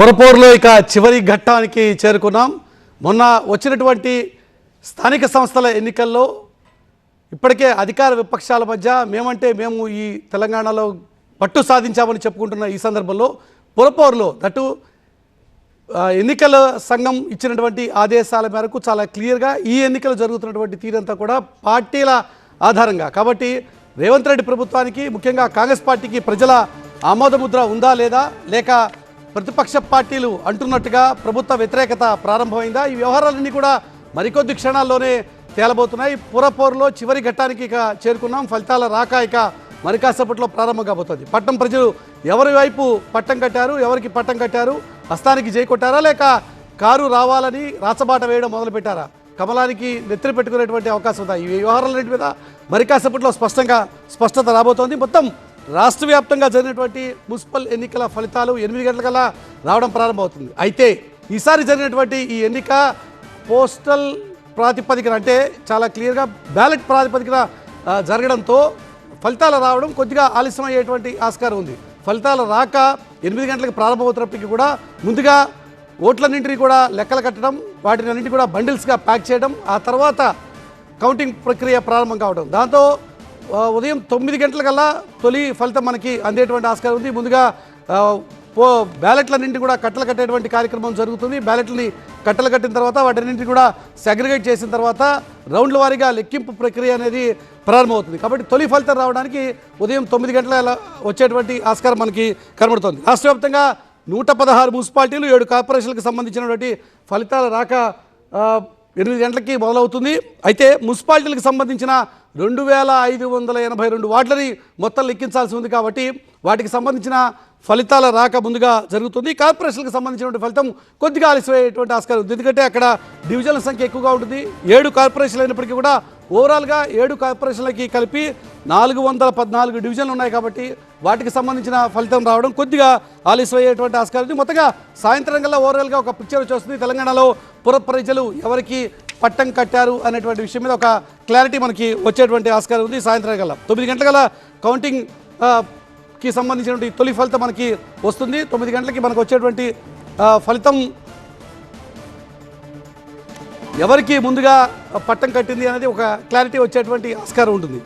పొరపోరులో ఇక చివరి ఘట్టానికి చేరుకున్నాం. మొన్న వచ్చినటువంటి స్థానిక సంస్థల ఎన్నికల్లో ఇప్పటికే అధికార విపక్షాల మధ్య మేము ఈ తెలంగాణలో పట్టు సాధించామని చెప్పుకుంటున్న ఈ సందర్భంలో పొరపోరులో దట్టు ఎన్నికల సంఘం ఇచ్చినటువంటి ఆదేశాల మేరకు చాలా క్లియర్గా ఈ ఎన్నికలు జరుగుతున్నటువంటి తీరంతా కూడా పార్టీల ఆధారంగా. కాబట్టి రేవంత్ రెడ్డి ప్రభుత్వానికి, ముఖ్యంగా కాంగ్రెస్ పార్టీకి ప్రజల ఆమోదముద్ర ఉందా లేదా, లేక ప్రతిపక్ష పార్టీలు అంటున్నట్టుగా ప్రభుత్వ వ్యతిరేకత ప్రారంభమైందా, ఈ వ్యవహారాలన్నీ కూడా మరికొద్ది క్షణాల్లోనే తేలబోతున్నాయి. పొరపోరులో చివరి ఘట్టానికి ఇక చేరుకున్నాం. ఫలితాల రాక ఇక మరి కాసేపట్లో ప్రారంభం కాబోతుంది. పట్టం ప్రజలు ఎవరి వైపు పట్టం కట్టారు, ఎవరికి పట్టం కట్టారు, హస్తానికి జై కొట్టారా, లేక కారు రావాలని రాచబాట వేయడం మొదలుపెట్టారా, కమలానికి నెత్తిన పెట్టుకునేటువంటి అవకాశం ఉందా, ఈ వ్యవహారాలన్నింటి మీద మరి కాసేపట్లో స్పష్టత రాబోతోంది. మొత్తం రాష్ట్ర వ్యాప్తంగా జరిగినటువంటి మున్సిపల్ ఎన్నికల ఫలితాలు 8 గంటలకల్లా రావడం ప్రారంభమవుతుంది. అయితే ఈసారి జరిగినటువంటి ఈ ఎన్నిక పోస్టల్ ప్రాతిపదికన, అంటే చాలా క్లియర్గా బ్యాలెట్ ప్రాతిపదికన జరగడంతో ఫలితాలు రావడం కొద్దిగా ఆలస్యం అయ్యేటువంటి ఆస్కారం ఉంది. ఫలితాలు రాక 8 గంటలకు ప్రారంభమవుతున్నప్పటికీ కూడా ముందుగా ఓట్లన్నింటినీ కూడా లెక్కలు కట్టడం, వాటిని అన్నింటినీ కూడా బండిల్స్గా ప్యాక్ చేయడం, ఆ తర్వాత కౌంటింగ్ ప్రక్రియ ప్రారంభం కావడం, దాంతో ఉదయం 9 గంటలకల్లా తొలి ఫలితం మనకి అందేటువంటి ఆస్కారం ఉంది. ముందుగా బ్యాలెట్లన్నింటినీ కూడా కట్టలు కట్టేటువంటి కార్యక్రమం జరుగుతుంది. బ్యాలెట్లని కట్టలు కట్టిన తర్వాత వాటన్నింటినీ కూడా సెగ్రిగేట్ చేసిన తర్వాత రౌండ్ల వారీగా లెక్కింపు ప్రక్రియ అనేది ప్రారంభమవుతుంది. కాబట్టి తొలి ఫలితం రావడానికి ఉదయం 9 గంటల వచ్చేటువంటి ఆస్కారం మనకి కనబడుతుంది. రాష్ట్ర వ్యాప్తంగా 116 మున్సిపాలిటీలు, 7 కార్పొరేషన్లకు సంబంధించినటువంటి ఫలితాల రాక 8 గంటలకి మొదలవుతుంది. అయితే మున్సిపాలిటీలకు సంబంధించిన 2582 వార్డులని మొత్తం లెక్కించాల్సి ఉంది. కాబట్టి వాటికి సంబంధించిన ఫలితాల రాక ముందుగా జరుగుతుంది. కార్పొరేషన్లకు సంబంధించినటువంటి ఫలితం కొద్దిగా ఆలస్యమయ్యేటువంటి ఆస్కారం ఉంది. ఎందుకంటే అక్కడ డివిజన్ల సంఖ్య ఎక్కువగా ఉంటుంది. 7 కార్పొరేషన్లు అయినప్పటికీ కూడా ఓవరాల్గా 7 కార్పొరేషన్లకి కలిపి 414 డివిజన్లు ఉన్నాయి. కాబట్టి వాటికి సంబంధించిన ఫలితం రావడం కొద్దిగా ఆలస్యమయ్యేటువంటి ఆస్కారం ఉంది. మొత్తంగా సాయంత్రం కల్లా ఓవరాల్గా ఒక పిక్చర్ వచ్చేస్తుంది. తెలంగాణలో పుర ప్రజలు ఎవరికి పట్టం కట్టారు అనేటువంటి విషయం మీద ఒక క్లారిటీ మనకి వచ్చేటువంటి ఆస్కారం ఉంది. సాయంత్రం కల్లా 9 గంటల కౌంటింగ్ కి సంబంధించినటువంటి తొలి ఫలితం మనకి వస్తుంది. 9 గంటలకి మనకు వచ్చేటువంటి ఫలితం ఎవరికి ముందుగా పట్టం కట్టింది అనేది ఒక క్లారిటీ వచ్చేటువంటి ఆస్కారం ఉంటుంది.